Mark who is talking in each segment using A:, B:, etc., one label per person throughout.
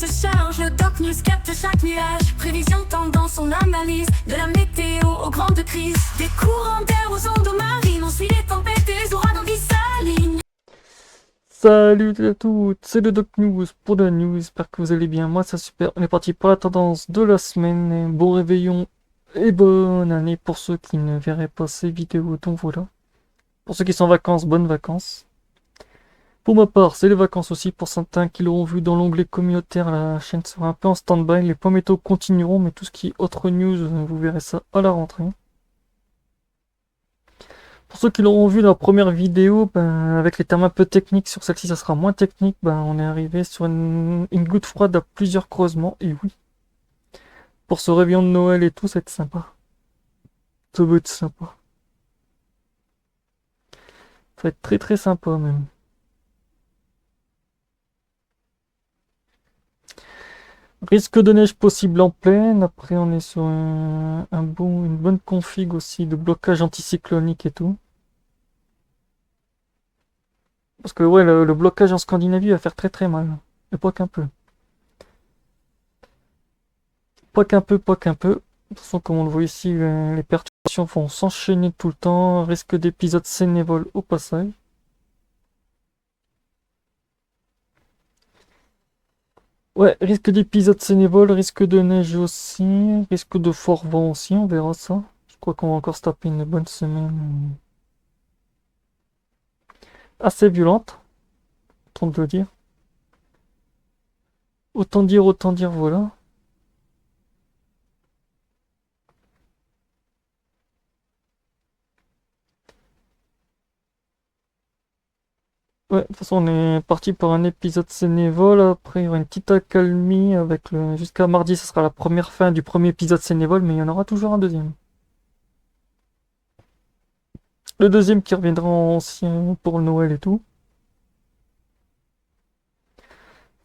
A: se charge, le Doc News capte chaque nuage. Prévision, tendance, on analyse. De la météo aux grandes crises. Des courants d'air aux ondes marines. On suit les tempêtes et les ouragans qui s'alignent.
B: Salut à toutes, c'est le Doc News pour la news, j'espère que vous allez bien, moi ça super, on est parti pour la tendance de la semaine, et bon réveillon et bonne année pour ceux qui ne verraient pas ces vidéos, donc voilà. Pour ceux qui sont en vacances, bonnes vacances. Pour ma part, c'est les vacances aussi, pour certains qui l'auront vu dans l'onglet communautaire, la chaîne sera un peu en stand-by, les points météo continueront, mais tout ce qui est autre news, vous verrez ça à la rentrée. Pour ceux qui l'auront vu dans la première vidéo, avec les termes un peu techniques, sur celle-ci ça sera moins technique, on est arrivé sur une goutte froide à plusieurs creusements, et oui. Pour ce réveillon de Noël et tout, ça va être sympa. Ça va être sympa. Ça va être très très sympa même. Risque de neige possible en pleine, après on est sur une bonne config aussi de blocage anticyclonique et tout. Parce que ouais, le blocage en Scandinavie va faire très très mal. Et pas qu'un peu. Pas qu'un peu, pas qu'un peu. De toute façon, comme on le voit ici, les perturbations vont s'enchaîner tout le temps. Risque d'épisodes sénévoles au passage. Ouais, risque d'épisodes sénévoles, risque de neige aussi, risque de fort vent aussi, on verra ça. Je crois qu'on va encore se taper une bonne semaine assez violente, autant de le dire. Autant dire, voilà. Ouais, de toute façon, on est parti pour un épisode sénévole. Après, il y aura une petite accalmie avec le. Jusqu'à mardi, ce sera la première fin du premier épisode sénévole, mais il y en aura toujours un deuxième. Le deuxième qui reviendra en ancien pour le Noël et tout.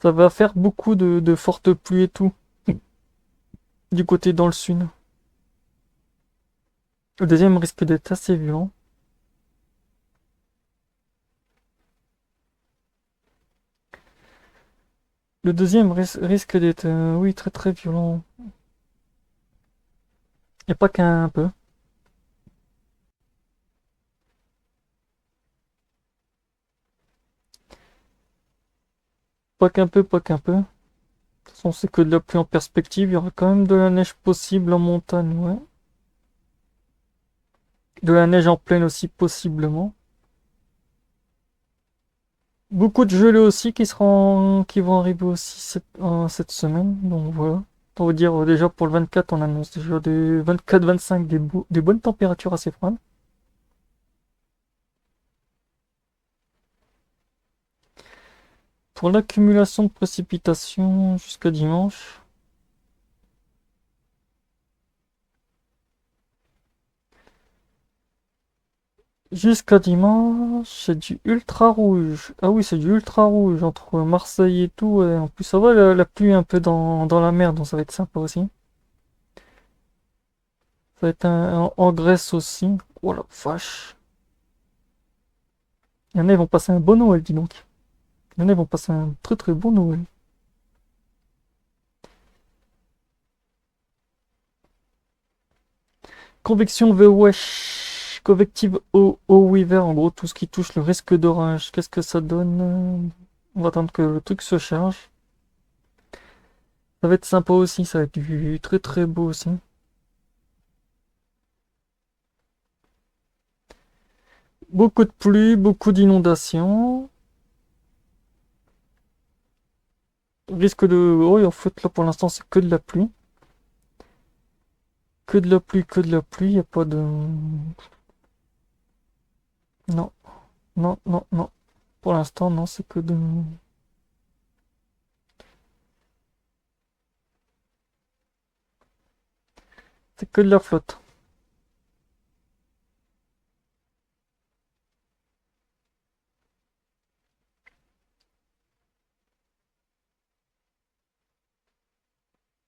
B: Ça va faire beaucoup de fortes pluies et tout. Du côté dans le sud. Le deuxième risque d'être assez violent. Le deuxième risque d'être, oui, très très violent. Et pas qu'un peu. Pas qu'un peu, pas qu'un peu. De toute façon, c'est que de la pluie en perspective. Il y aura quand même de la neige possible en montagne, ouais. De la neige en plaine aussi, possiblement. Beaucoup de gelées aussi qui vont arriver aussi cette semaine. Donc voilà. On va dire déjà pour le 24, on annonce déjà des 24-25 des bonnes températures assez froides. Pour l'accumulation de précipitations jusqu'à dimanche. Jusqu'à dimanche, c'est du ultra rouge. Ah oui, c'est du ultra rouge entre Marseille et tout. Et en plus, ça va la pluie un peu dans la mer, donc ça va être sympa aussi. Ça va être en Grèce aussi. Oh la vache. Il y en a, ils vont passer un bon Noël, dis donc. Il y en a, ils vont passer un très très bon Noël. Convection wesh. Convective au weaver, en gros, tout ce qui touche le risque d'orage. Qu'est-ce que ça donne? On va attendre que le truc se charge. Ça va être sympa aussi, ça va être du très très beau aussi. Beaucoup de pluie, beaucoup d'inondations. Risque de. Oui, en fait, là pour l'instant, c'est que de la pluie. Que de la pluie, que de la pluie. Y a pas de. Non, non, non, non. Pour l'instant, non, c'est que de. C'est que de la flotte.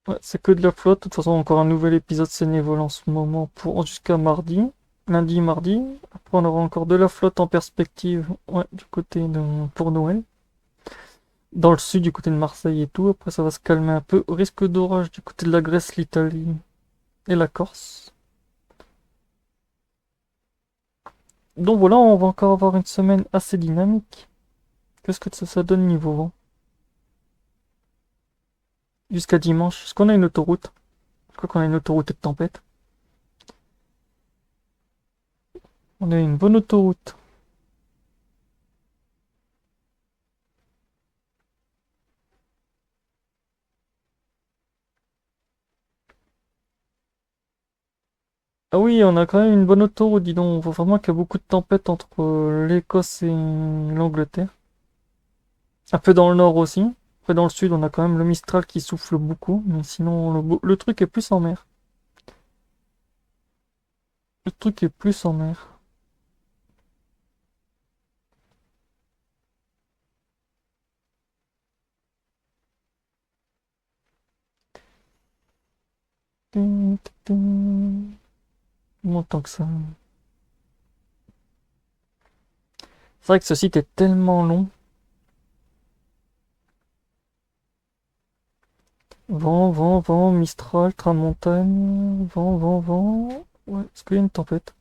B: Ouais, c'est que de la flotte. De toute façon, encore un nouvel épisode Sénévol en ce moment pour jusqu'à mardi. Lundi, mardi. Après, on aura encore de la flotte en perspective. Ouais, du côté de. Pour Noël. dans le sud, du côté de Marseille et tout. Après, ça va se calmer un peu. Au risque d'orage du côté de la Grèce, l'Italie et la Corse. Donc voilà, on va encore avoir une semaine assez dynamique. Qu'est-ce que ça donne niveau vent? Jusqu'à dimanche. Est-ce qu'on a une autoroute? Je crois qu'on a une autoroute de tempête. On a une bonne autoroute. Ah oui, on a quand même une bonne autoroute, dis donc. On voit vraiment qu'il y a beaucoup de tempêtes entre l'Écosse et l'Angleterre. Un peu dans le nord aussi. Après, dans le sud, on a quand même le Mistral qui souffle beaucoup. Mais sinon, le truc est plus en mer. Le truc est plus en mer. Ting, ting, ting. Longtemps que ça. C'est vrai que ce site est tellement long. Vent, vent, vent, Mistral, train de montagne. Vent, vent, vent. Ouais, est-ce qu'il y a une tempête?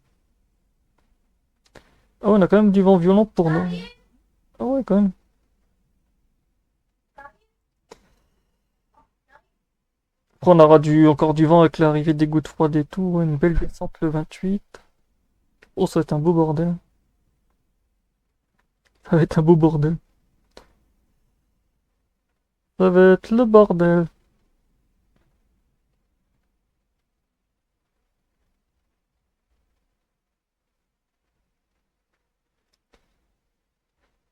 B: Ah ouais, on a quand même du vent violent pour nous. Ah ouais, quand même. Après, on aura encore du vent avec l'arrivée des gouttes froides et tout. Ouais, une belle descente le 28. Oh, ça va être un beau bordel. Ça va être un beau bordel. Ça va être le bordel.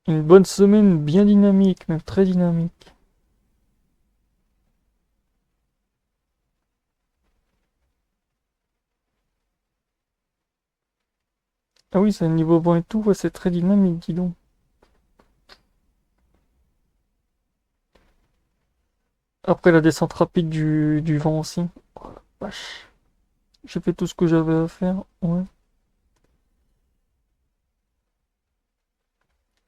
B: Une bonne semaine bien dynamique, même très dynamique. Ah oui, c'est un niveau vent et tout, ouais, c'est très dynamique, dis donc. Après la descente rapide du vent aussi. Oh la vache. J'ai fait tout ce que j'avais à faire. Ouais.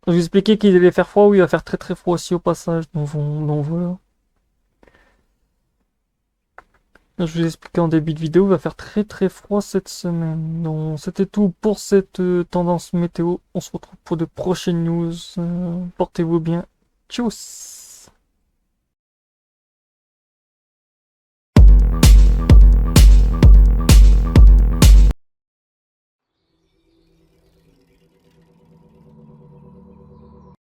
B: Je vous expliquais qu'il allait faire froid, oui, il va faire très très froid aussi au passage. Donc voilà. Je vous ai expliqué en début de vidéo, il va faire très très froid cette semaine. Donc c'était tout pour cette tendance météo. On se retrouve pour de prochaines news. Portez-vous bien. Tchuss!